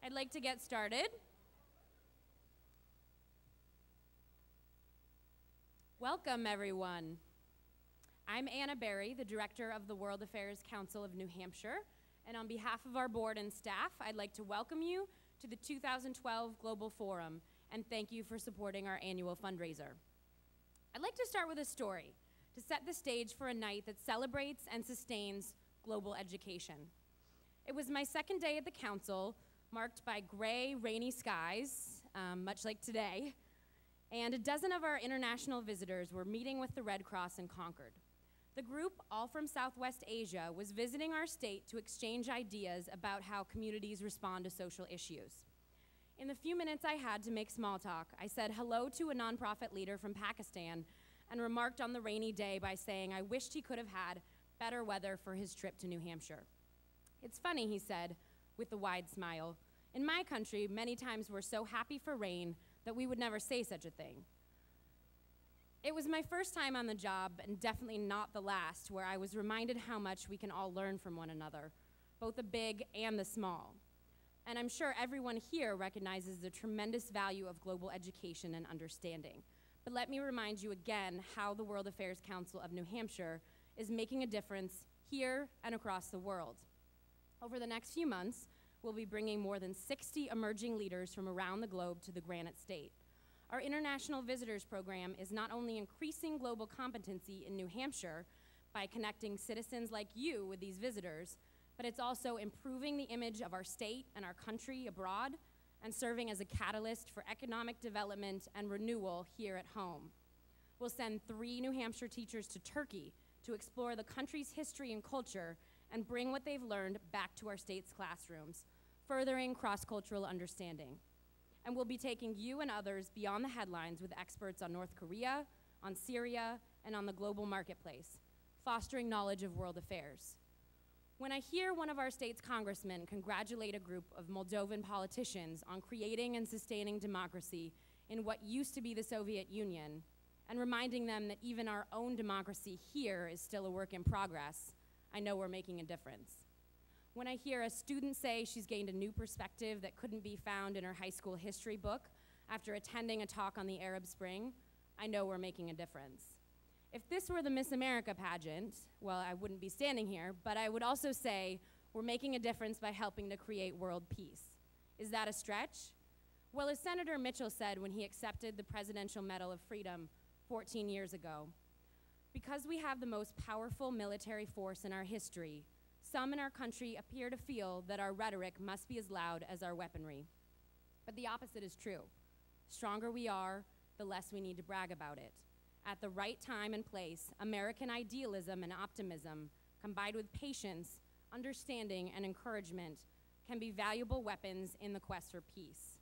I'd like to get started. Welcome, everyone. I'm Anna Berry, the Director of the World Affairs Council of New Hampshire, and on behalf of our board and staff, I'd like to welcome you to the 2012 Global Forum, and thank you for supporting our annual fundraiser. I'd like to start with a story to set the stage for a night that celebrates and sustains global education. It was my second day at the council, marked by gray, rainy skies, much like today, and a dozen of our international visitors were meeting with the Red Cross in Concord. The group, all from Southwest Asia, was visiting our state to exchange ideas about how communities respond to social issues. In the few minutes I had to make small talk, I said hello to a nonprofit leader from Pakistan and remarked on the rainy day by saying I wished he could have had better weather for his trip to New Hampshire. "It's funny," he said, with a wide smile. "In my country, many times we're so happy for rain that we would never say such a thing." It was my first time on the job, and definitely not the last, where I was reminded how much we can all learn from one another, both the big and the small. And I'm sure everyone here recognizes the tremendous value of global education and understanding. But let me remind you again how the World Affairs Council of New Hampshire is making a difference here and across the world. Over the next few months, we'll be bringing more than 60 emerging leaders from around the globe to the Granite State. Our International Visitors Program is not only increasing global competency in New Hampshire by connecting citizens like you with these visitors, but it's also improving the image of our state and our country abroad and serving as a catalyst for economic development and renewal here at home. We'll send 3 New Hampshire teachers to Turkey to explore the country's history and culture and bring what they've learned back to our state's classrooms, furthering cross-cultural understanding. And we'll be taking you and others beyond the headlines with experts on North Korea, on Syria, and on the global marketplace, fostering knowledge of world affairs. When I hear one of our state's congressmen congratulate a group of Moldovan politicians on creating and sustaining democracy in what used to be the Soviet Union, and reminding them that even our own democracy here is still a work in progress, I know we're making a difference. When I hear a student say she's gained a new perspective that couldn't be found in her high school history book after attending a talk on the Arab Spring, I know we're making a difference. If this were the Miss America pageant, well, I wouldn't be standing here, but I would also say we're making a difference by helping to create world peace. Is that a stretch? Well, as Senator Mitchell said when he accepted the Presidential Medal of Freedom 14 years ago, because we have the most powerful military force in our history, some in our country appear to feel that our rhetoric must be as loud as our weaponry. But the opposite is true. The stronger we are, the less we need to brag about it. At the right time and place, American idealism and optimism, combined with patience, understanding, and encouragement, can be valuable weapons in the quest for peace.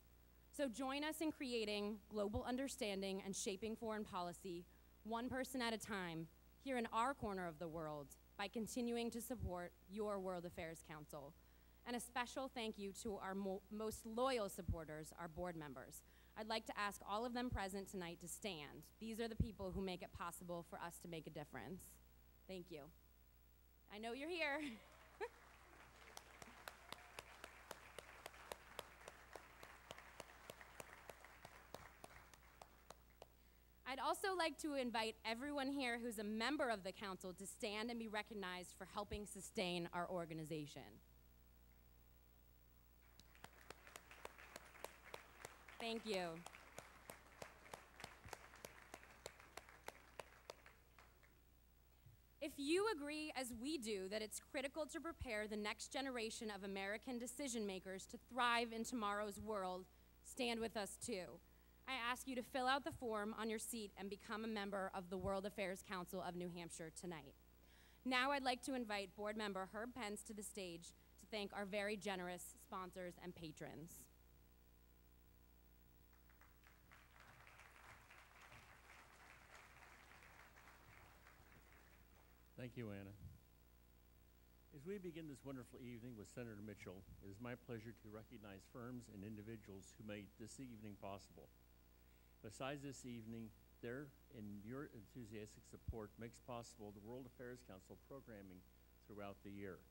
So join us in creating global understanding and shaping foreign policy, one person at a time, here in our corner of the world, by continuing to support your World Affairs Council. And a special thank you to our most loyal supporters, our board members. I'd like to ask all of them present tonight to stand. These are the people who make it possible for us to make a difference. Thank you. I know you're here. I'd also like to invite everyone here who's a member of the council to stand and be recognized for helping sustain our organization. Thank you. If you agree, as we do, that it's critical to prepare the next generation of American decision makers to thrive in tomorrow's world, stand with us too. I ask you to fill out the form on your seat and become a member of the World Affairs Council of New Hampshire tonight. Now I'd like to invite board member Herb Pence to the stage to thank our very generous sponsors and patrons. Thank you, Anna. As we begin this wonderful evening with Senator Mitchell, it is my pleasure to recognize firms and individuals who made this evening possible. Besides this evening, their and your enthusiastic support makes possible the World Affairs Council programming throughout the year.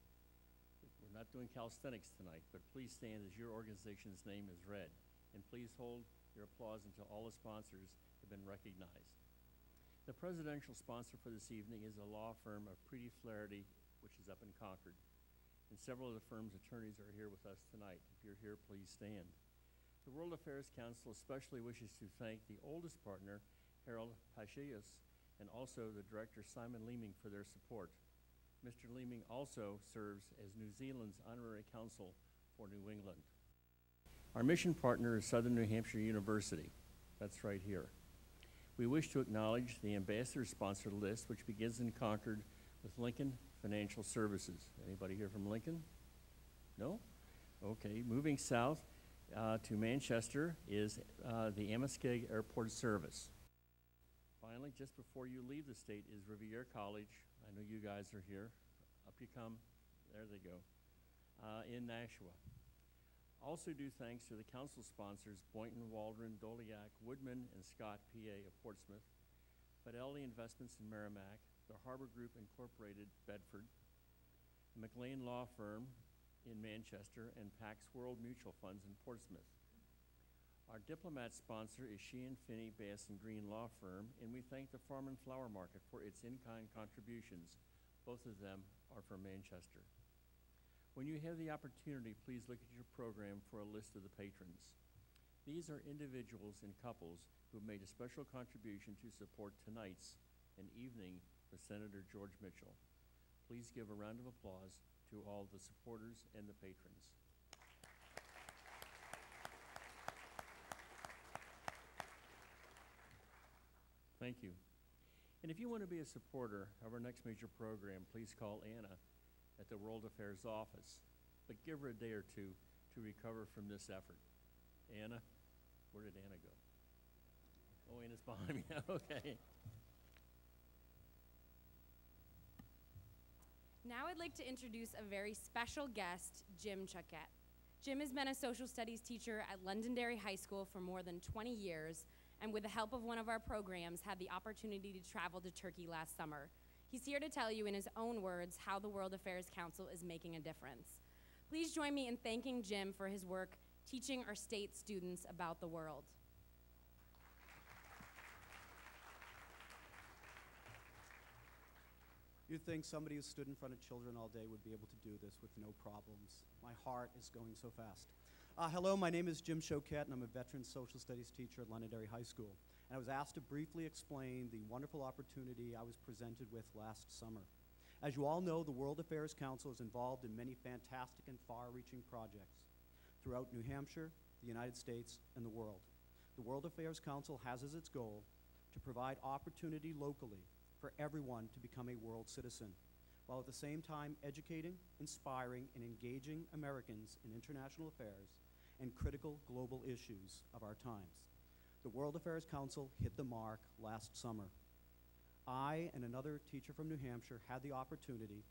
We're We're not doing calisthenics tonight, but please stand as your organization's name is read. And please hold your applause until all the sponsors have been recognized. The presidential sponsor for this evening is a law firm of Preety Flaherty, which is up in Concord. And several of the firm's attorneys are here with us tonight. If you're here, please stand. The World Affairs Council especially wishes to thank the oldest partner, Harold Pacheas, and also the director, Simon Leeming, for their support. Mr. Leeming also serves as New Zealand's honorary counsel for New England. Our mission partner is Southern New Hampshire University. That's right here. We wish to acknowledge the ambassador sponsor list, which begins in Concord with Lincoln Financial Services. Anybody here from Lincoln? No? Okay, moving south to Manchester is the Amoskeag Airport Service. Finally, just before you leave the state is Rivier College. I know you guys are here. Up you come. There they go. In Nashua. Also do thanks to the council sponsors Boynton, Waldron, Doliak, Woodman, and Scott, PA of Portsmouth, Fidelity Investments in Merrimack, the Harbor Group Incorporated, Bedford, McLean Law Firm in Manchester, and Pax World Mutual Funds in Portsmouth. Our diplomat sponsor is Sheehan, Finney, Bass & Green Law Firm, and we thank the Farm and Flower Market for its in-kind contributions. Both of them are from Manchester. When you have the opportunity, please look at your program for a list of the patrons. These are individuals and couples who have made a special contribution to support tonight's and evening with Senator George Mitchell. Please give a round of applause to all the supporters and the patrons. Thank you. And if you want to be a supporter of our next major program, please call Anna at the World Affairs office, but give her a day or two to recover from this effort. Anna, where did Anna go? Oh, Anna's behind me. Okay. Now I'd like to introduce a very special guest, Jim Choquette. Jim has been a social studies teacher at Londonderry High School for more than 20 years, and with the help of one of our programs, had the opportunity to travel to Turkey last summer. He's here to tell you in his own words how the World Affairs Council is making a difference. Please join me in thanking Jim for his work teaching our state students about the world. You'd think somebody who stood in front of children all day would be able to do this with no problems. My heart is going so fast. Hello, my name is Jim Choquette, and I'm a veteran social studies teacher at Londonderry High School. And I was asked to briefly explain the wonderful opportunity I was presented with last summer. As you all know, the World Affairs Council is involved in many fantastic and far-reaching projects throughout New Hampshire, the United States, and the world. The World Affairs Council has as its goal to provide opportunity locally for everyone to become a world citizen, while at the same time educating, inspiring, and engaging Americans in international affairs and critical global issues of our times. The World Affairs Council hit the mark last summer. I and another teacher from New Hampshire had the opportunity,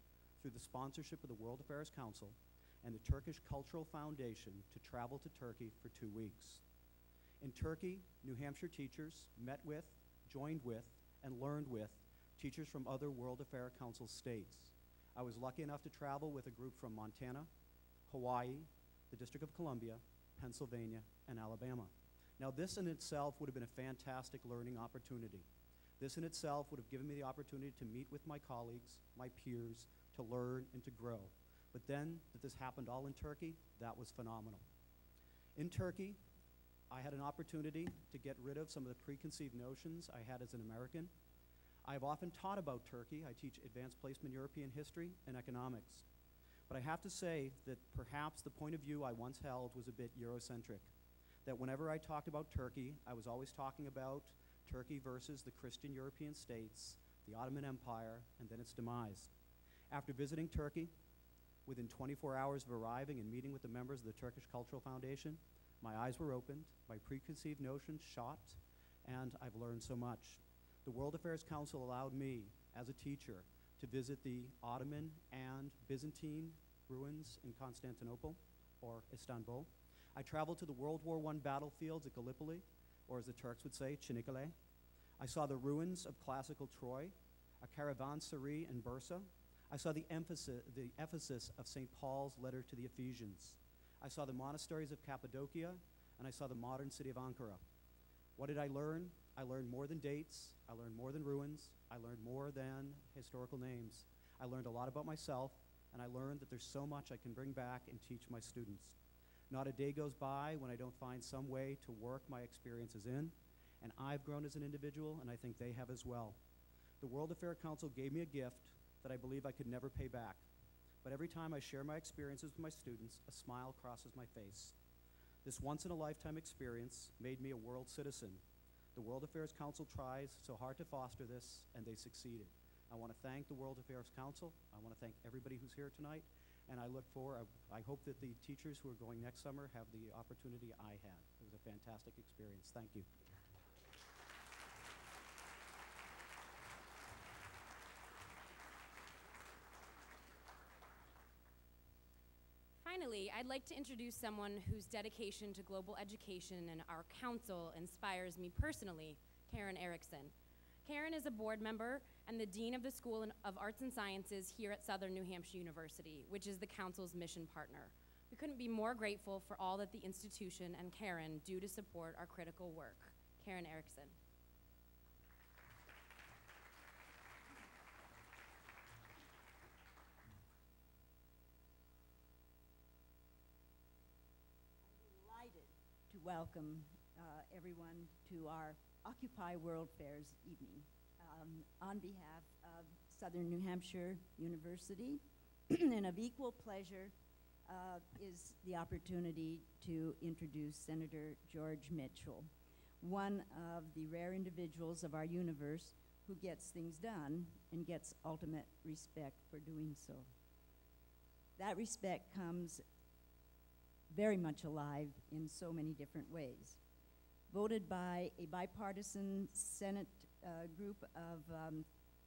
through the sponsorship of the World Affairs Council and the Turkish Cultural Foundation, to travel to Turkey for 2 weeks. In Turkey, New Hampshire teachers met with, joined with, and learned with teachers from other World Affairs Council states. I was lucky enough to travel with a group from Montana, Hawaii, the District of Columbia, Pennsylvania, and Alabama. Now, this in itself would have been a fantastic learning opportunity. This in itself would have given me the opportunity to meet with my colleagues, my peers, to learn and to grow. But then, that this happened all in Turkey, that was phenomenal. In Turkey, I had an opportunity to get rid of some of the preconceived notions I had as an American. I've often taught about Turkey. I teach advanced placement European history and economics. But I have to say that perhaps the point of view I once held was a bit Eurocentric. That whenever I talked about Turkey, I was always talking about Turkey versus the Christian European states, the Ottoman Empire, and then its demise. After visiting Turkey, within 24 hours of arriving and meeting with the members of the Turkish Cultural Foundation, my eyes were opened, my preconceived notions shot, and I've learned so much. The World Affairs Council allowed me, as a teacher, to visit the Ottoman and Byzantine ruins in Constantinople, or Istanbul. I traveled to the World War I battlefields at Gallipoli, or as the Turks would say, Çanakkale. I saw the ruins of classical Troy, a caravanserai in Bursa. I saw the emphasis of St. Paul's letter to the Ephesians. I saw the monasteries of Cappadocia, and I saw the modern city of Ankara. What did I learn? I learned more than dates. I learned more than ruins. I learned more than historical names. I learned a lot about myself, and I learned that there's so much I can bring back and teach my students. Not a day goes by when I don't find some way to work my experiences in, and I've grown as an individual, and I think they have as well. The World Affairs Council gave me a gift that I believe I could never pay back. But every time I share my experiences with my students, a smile crosses my face. This once-in-a-lifetime experience made me a world citizen. The World Affairs Council tries so hard to foster this, and they succeeded. I want to thank the World Affairs Council. I want to thank everybody who's here tonight, and I hope that the teachers who are going next summer have the opportunity I had. It was a fantastic experience. Thank you. Finally, I'd like to introduce someone whose dedication to global education and our council inspires me personally, Karen Erickson. Karen is a board member and the Dean of the School of Arts and Sciences here at Southern New Hampshire University, which is the council's mission partner. We couldn't be more grateful for all that the institution and Karen do to support our critical work. Karen Erickson. To welcome everyone to our Occupy World Fairs evening. On behalf of Southern New Hampshire University, and of equal pleasure is the opportunity to introduce Senator George Mitchell, one of the rare individuals of our universe who gets things done and gets ultimate respect for doing so. That respect comes very much alive in so many different ways. Voted by a bipartisan Senate group of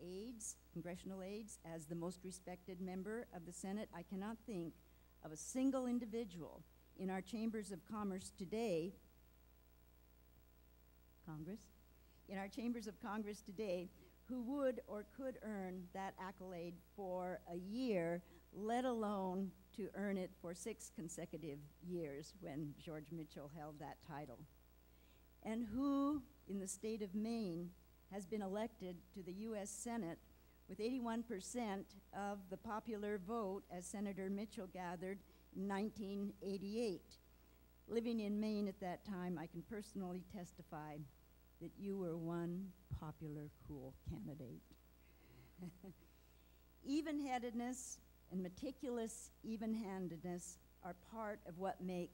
aides, congressional aides, as the most respected member of the Senate, I cannot think of a single individual in our chambers of commerce today, in our chambers of Congress today, who would or could earn that accolade for a year, let alone to earn it for 6 consecutive years when George Mitchell held that title. And who, in the state of Maine, has been elected to the U.S. Senate with 81% of the popular vote as Senator Mitchell gathered in 1988. Living in Maine at that time, I can personally testify that you were one popular, cool candidate. Even-headedness and meticulous even-handedness are part of what make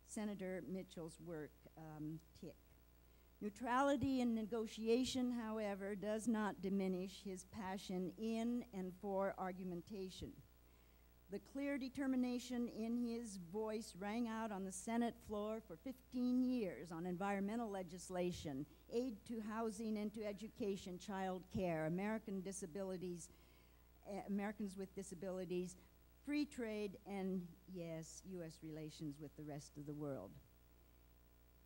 Senator Mitchell's work tick. Neutrality in negotiation, however, does not diminish his passion in and for argumentation. The clear determination in his voice rang out on the Senate floor for 15 years on environmental legislation, aid to housing and to education, child care, Americans with disabilities, free trade, and yes, U.S. relations with the rest of the world.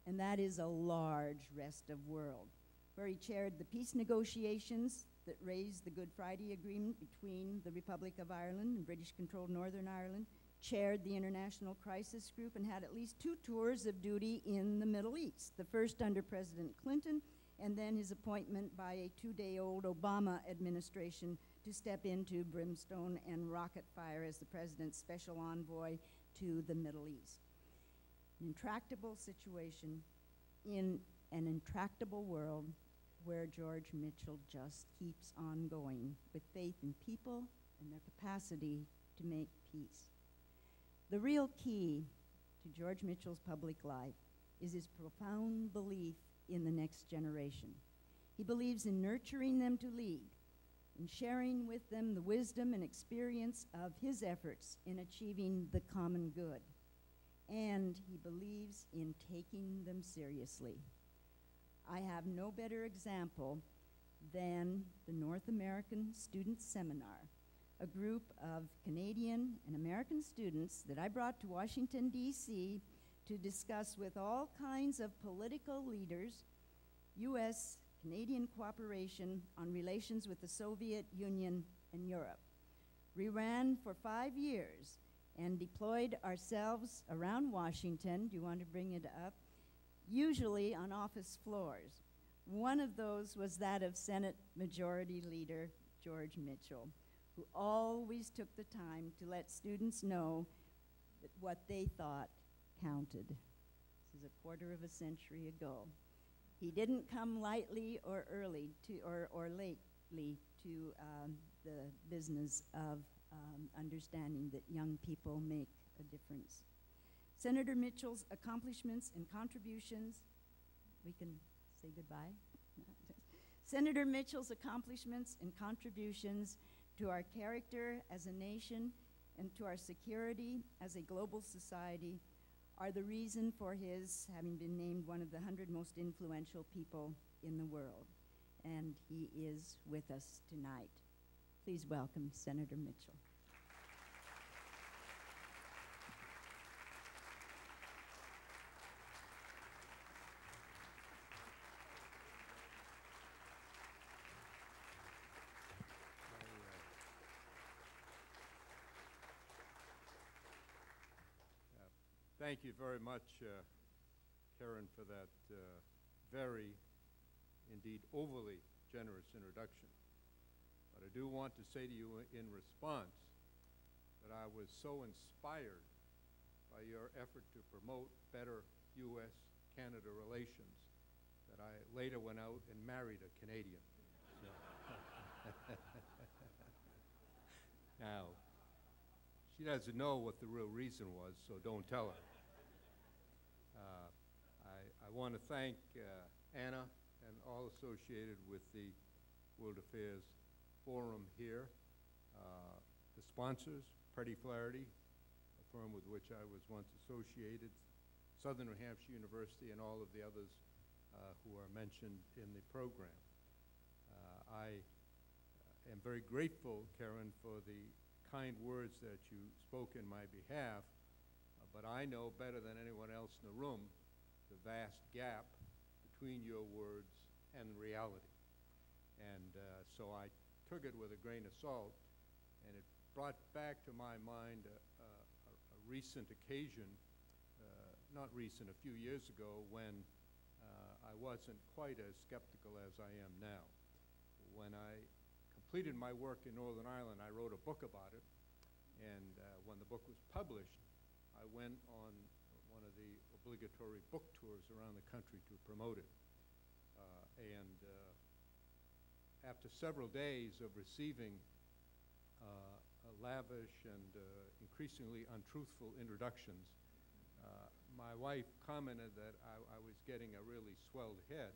And that is a large rest of world, where he chaired the peace negotiations that raised the Good Friday Agreement between the Republic of Ireland and British-controlled Northern Ireland, chaired the International Crisis Group, and had at least 2 tours of duty in the Middle East, the first under President Clinton, and then his appointment by a 2-day-old Obama administration to step into brimstone and rocket fire as the president's special envoy to the Middle East. An intractable situation in an intractable world where George Mitchell just keeps on going with faith in people and their capacity to make peace. The real key to George Mitchell's public life is his profound belief in the next generation. He believes in nurturing them to lead, in sharing with them the wisdom and experience of his efforts in achieving the common good. And he believes in taking them seriously. I have no better example than the North American Student Seminar, a group of Canadian and American students that I brought to Washington, D.C. to discuss with all kinds of political leaders U.S.-Canadian cooperation on relations with the Soviet Union and Europe. We ran for 5 years and deployed ourselves around Washington. Do you want to bring it up? Usually on office floors. One of those was that of Senate Majority Leader George Mitchell, who always took the time to let students know that what they thought counted. This is a quarter of a century ago. He didn't come lightly or early to, or lately to the business of understanding that young people make a difference. Senator Mitchell's accomplishments and contributions, we can say goodbye. Senator Mitchell's accomplishments and contributions to our character as a nation and to our security as a global society are the reason for his having been named one of the 100 most influential people in the world. And he is with us tonight. Please welcome Senator Mitchell. Thank you very much, Karen, for that very, indeed overly generous introduction. But I do want to say to you in response that I was so inspired by your effort to promote better U.S.-Canada relations that I later went out and married a Canadian. Now, she doesn't know what the real reason was, so don't tell her. I want to thank Anna and all associated with the World Affairs Forum here, the sponsors, Pretty Flaherty, a firm with which I was once associated, Southern New Hampshire University, and all of the others who are mentioned in the program. I am very grateful, Karen, for the kind words that you spoke in my behalf, but I know better than anyone else in the room the vast gap between your words and reality. And so I took it with a grain of salt, and it brought back to my mind a recent occasion, not recent, a few years ago, when I wasn't quite as skeptical as I am now. When I completed my work in Northern Ireland, I wrote a book about it, and when the book was published, I went on one of the obligatory book tours around the country to promote it. After several days of receiving lavish and increasingly untruthful introductions, my wife commented that I was getting a really swelled head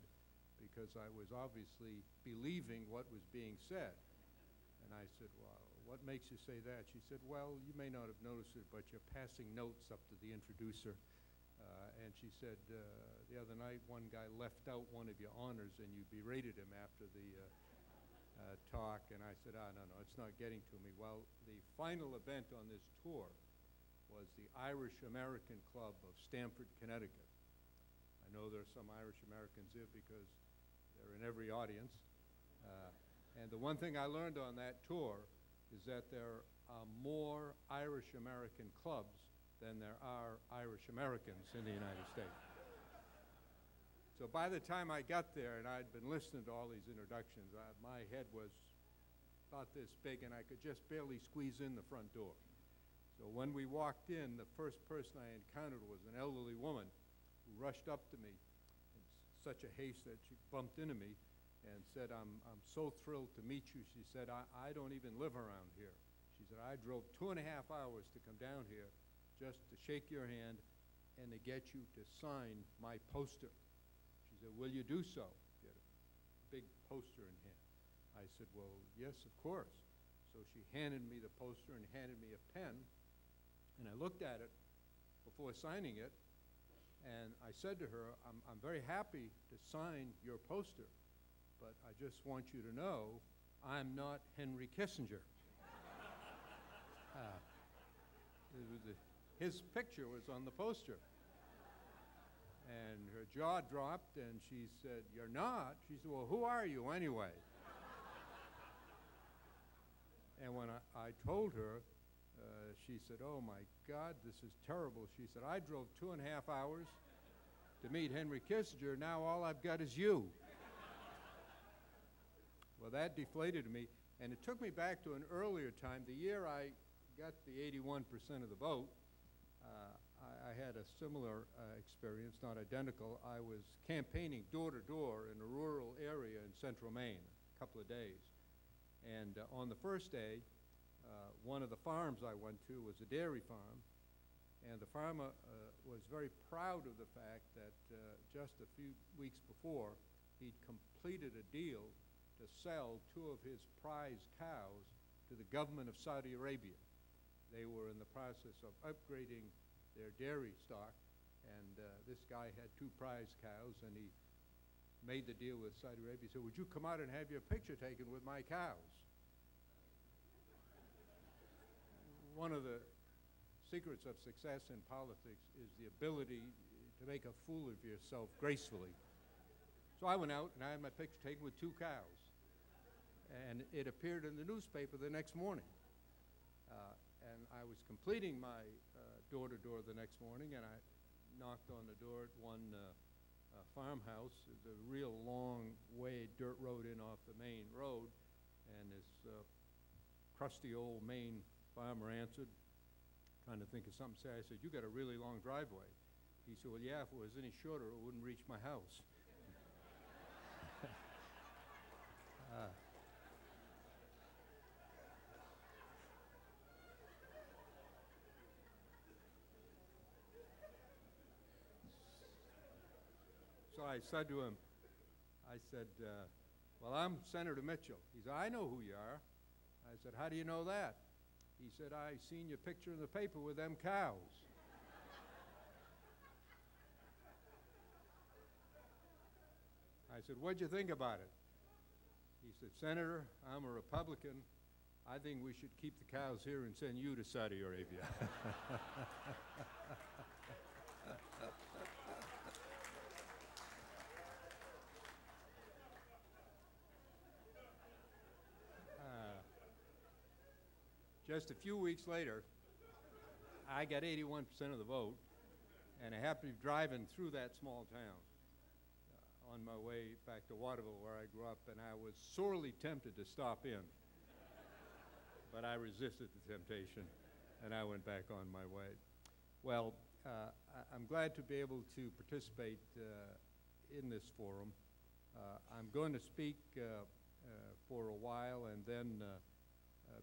because I was obviously believing what was being said. And I said, well, what makes you say that? She said, well, you may not have noticed it, but you're passing notes up to the introducer. And she said, the other night, one guy left out one of your honors and you berated him after the talk. And I said, no, it's not getting to me. Well, the final event on this tour was the Irish American Club of Stamford, Connecticut. I know there are some Irish Americans here because they're in every audience. And the one thing I learned on that tour is that there are more Irish American clubs than there are Irish Americans in the United States. So by the time I got there and I'd been listening to all these introductions, my head was about this big and I could just barely squeeze in the front door. So when we walked in, the first person I encountered was an elderly woman who rushed up to me in such a haste that she bumped into me and said, I'm so thrilled to meet you. She said, I don't even live around here. She said, I drove 2.5 hours to come down here just to shake your hand and to get you to sign my poster. She said, will you do so? She had a big poster in hand. I said, well, yes, of course. So she handed me the poster and handed me a pen, and I looked at it before signing it, and I said to her, I'm very happy to sign your poster, but I just want you to know I'm not Henry Kissinger. His picture was on the poster. And her jaw dropped, and she said, you're not? She said, well, who are you anyway? And when I told her, she said, "Oh my God, this is terrible." She said, "I drove 2.5 hours to meet Henry Kissinger. Now all I've got is you." Well, that deflated me, and it took me back to an earlier time. The year I got the 81% of the vote, I had a similar experience, not identical. I was campaigning door to door in a rural area in central Maine, a couple of days. And on the first day, one of the farms I went to was a dairy farm, and the farmer was very proud of the fact that just a few weeks before, he'd completed a deal to sell 2 of his prize cows to the government of Saudi Arabia. They were in the process of upgrading their dairy stock, and this guy had 2 prize cows, and he made the deal with Saudi Arabia. He said, "Would you come out and have your picture taken with my cows?" One of the secrets of success in politics is the ability to make a fool of yourself gracefully. So I went out and I had my picture taken with 2 cows. And it appeared in the newspaper the next morning. And I was completing my door-to-door the next morning, and I knocked on the door at one farmhouse. It's a real long way, dirt road in off the main road. And this crusty old Maine farmer answered, trying to think of something to say. I said, "You got a really long driveway." He said, "Well, yeah, if it was any shorter, it wouldn't reach my house." So I said to him, "Well, I'm Senator Mitchell." He said, "I know who you are." I said, "How do you know that?" He said, "I seen your picture in the paper with them cows." I said, "What'd you think about it?" He said, "Senator, I'm a Republican. I think we should keep the cows here and send you to Saudi Arabia." Just a few weeks later, I got 81% of the vote, and I happened to be driving through that small town on my way back to Waterville, where I grew up, and I was sorely tempted to stop in. But I resisted the temptation, and I went back on my way. Well, I'm glad to be able to participate in this forum. I'm going to speak for a while, and then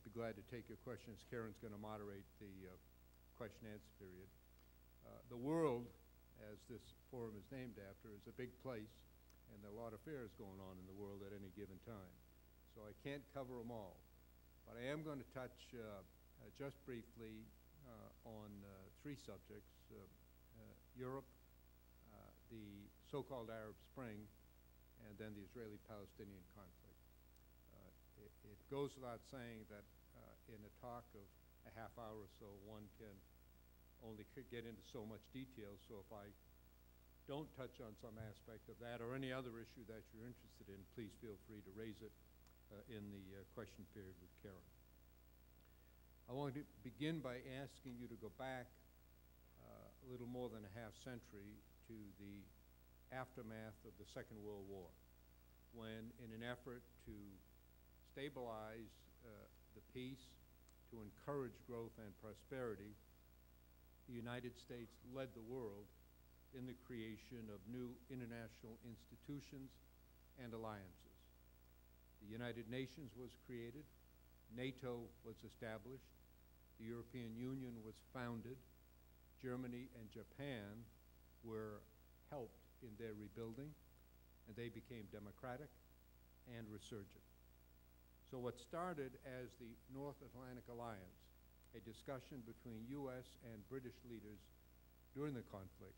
be glad to take your questions. Karen's going to moderate the question-answer period. The world, as this forum is named after, is a big place, and there are a lot of affairs going on in the world at any given time. So I can't cover them all. But I am going to touch just briefly on 3 subjects: Europe, the so-called Arab Spring, and then the Israeli-Palestinian conflict. It goes without saying that in a talk of a half hour or so, one can only get into so much detail. So if I don't touch on some aspect of that or any other issue that you're interested in, please feel free to raise it in the question period with Karen. I want to begin by asking you to go back a little more than a half century to the aftermath of the Second World War, when in an effort to stabilize the peace, to encourage growth and prosperity, the United States led the world in the creation of new international institutions and alliances. The United Nations was created, NATO was established, the European Union was founded, Germany and Japan were helped in their rebuilding, and they became democratic and resurgent. So what started as the North Atlantic Alliance, a discussion between U.S. and British leaders during the conflict,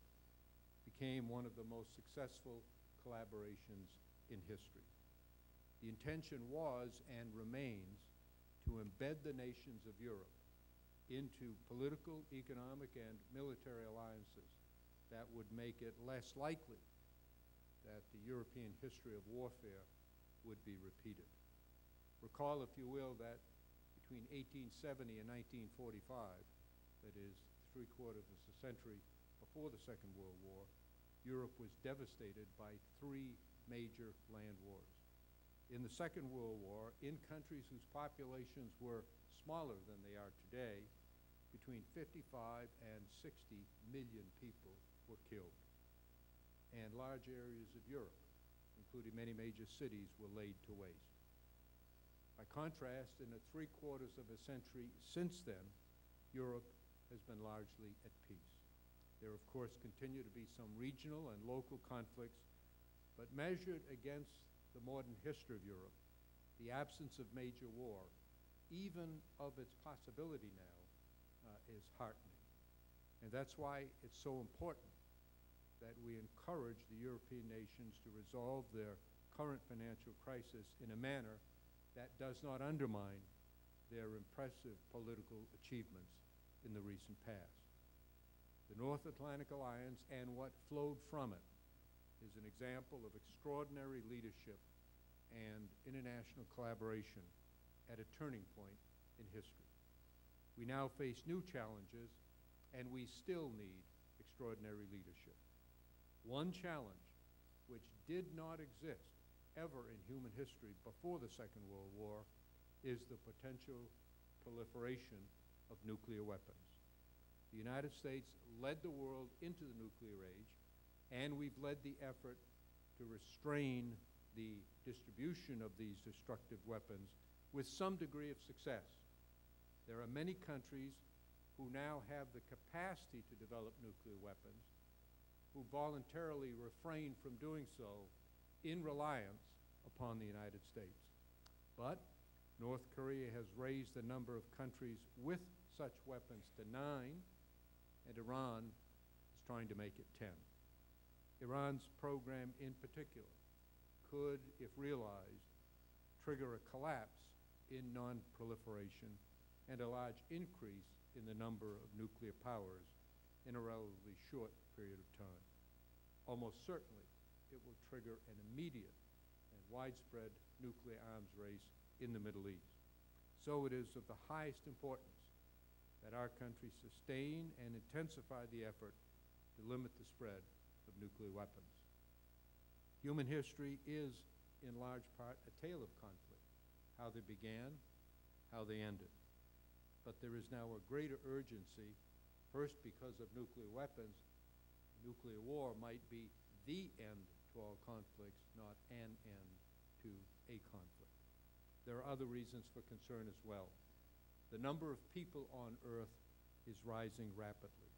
became one of the most successful collaborations in history. The intention was and remains to embed the nations of Europe into political, economic, and military alliances that would make it less likely that the European history of warfare would be repeated. Recall, if you will, that between 1870 and 1945, that is, three-quarters of a century before the Second World War, Europe was devastated by three major land wars. In the Second World War, in countries whose populations were smaller than they are today, between 55 and 60 million people were killed. And large areas of Europe, including many major cities, were laid to waste. By contrast, in the three-quarters of a century since then, Europe has been largely at peace. There, of course, continue to be some regional and local conflicts, but measured against the modern history of Europe, the absence of major war, even of its possibility now, is heartening. And that's why it's so important that we encourage the European nations to resolve their current financial crisis in a manner that does not undermine their impressive political achievements in the recent past. The North Atlantic Alliance and what flowed from it is an example of extraordinary leadership and international collaboration at a turning point in history. We now face new challenges, and we still need extraordinary leadership. One challenge which did not exist ever in human history before the Second World War is the potential proliferation of nuclear weapons. The United States led the world into the nuclear age, and we've led the effort to restrain the distribution of these destructive weapons with some degree of success. There are many countries who now have the capacity to develop nuclear weapons who voluntarily refrain from doing so in reliance upon the United States. But North Korea has raised the number of countries with such weapons to 9, and Iran is trying to make it 10. Iran's program in particular could, if realized, trigger a collapse in non-proliferation and a large increase in the number of nuclear powers in a relatively short period of time. Almost certainly, it will trigger an immediate and widespread nuclear arms race in the Middle East. So it is of the highest importance that our country sustain and intensify the effort to limit the spread of nuclear weapons. Human history is, in large part, a tale of conflict, how they began, how they ended. But there is now a greater urgency, first because of nuclear weapons. Nuclear war might be the end to all conflicts, not an end to a conflict. There are other reasons for concern as well. The number of people on Earth is rising rapidly.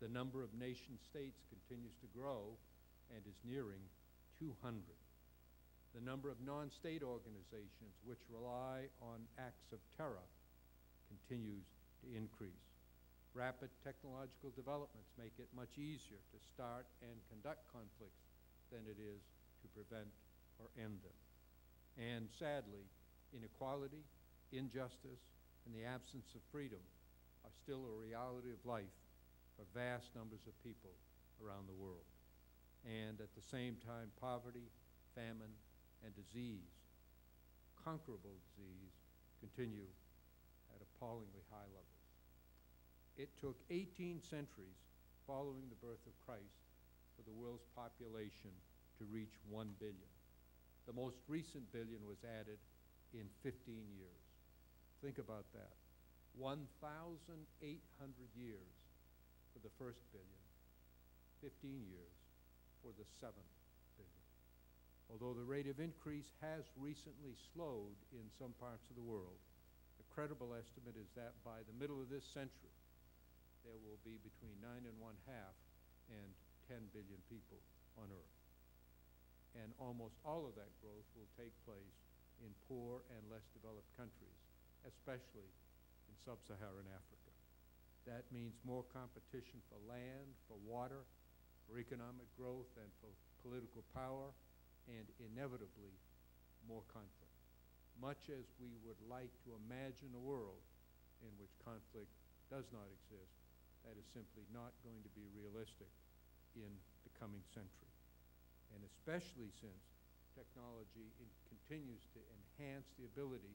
The number of nation states continues to grow and is nearing 200. The number of non-state organizations which rely on acts of terror continues to increase. Rapid technological developments make it much easier to start and conduct conflicts than it is to prevent or end them. And sadly, inequality, injustice, and the absence of freedom are still a reality of life for vast numbers of people around the world. And at the same time, poverty, famine, and disease, conquerable disease, continue at appallingly high levels. It took 18 centuries following the birth of Christ for the world's population to reach 1 billion. The most recent billion was added in 15 years. Think about that. 1,800 years for the first billion, 15 years for the 7th billion. Although the rate of increase has recently slowed in some parts of the world, a credible estimate is that by the middle of this century, there will be between 9.5 and 10 billion people on Earth. And almost all of that growth will take place in poor and less developed countries, especially in sub-Saharan Africa. That means more competition for land, for water, for economic growth, and for political power, and inevitably more conflict. Much as we would like to imagine a world in which conflict does not exist, that is simply not going to be realistic in the coming century. And especially since technology continues to enhance the ability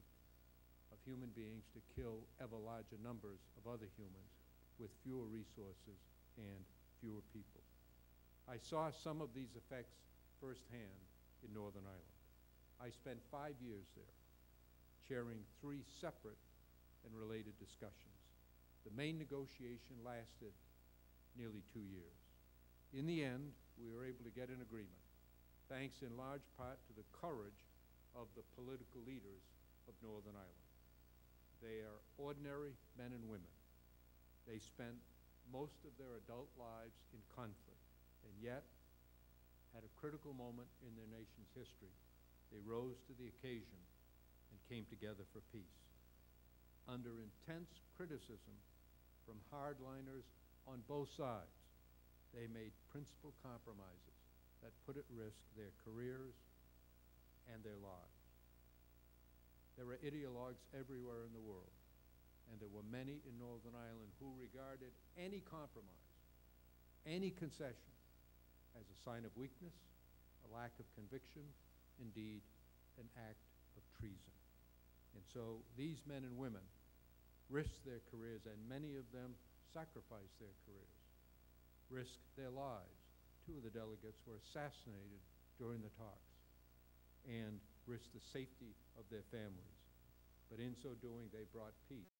of human beings to kill ever larger numbers of other humans with fewer resources and fewer people. I saw some of these effects firsthand in Northern Ireland. I spent 5 years there, chairing 3 separate and related discussions. The main negotiation lasted nearly 2 years. In the end, we were able to get an agreement, thanks in large part to the courage of the political leaders of Northern Ireland. They are ordinary men and women. They spent most of their adult lives in conflict, and yet, at a critical moment in their nation's history, they rose to the occasion and came together for peace. Under intense criticism from hardliners on both sides, they made principled compromises that put at risk their careers and their lives. There are ideologues everywhere in the world, and there were many in Northern Ireland who regarded any compromise, any concession, as a sign of weakness, a lack of conviction, indeed, an act of treason. And so these men and women risked their careers, and many of them sacrificed their careers, risked their lives. 2 of the delegates were assassinated during the talks, and risked the safety of their families. But in so doing, they brought peace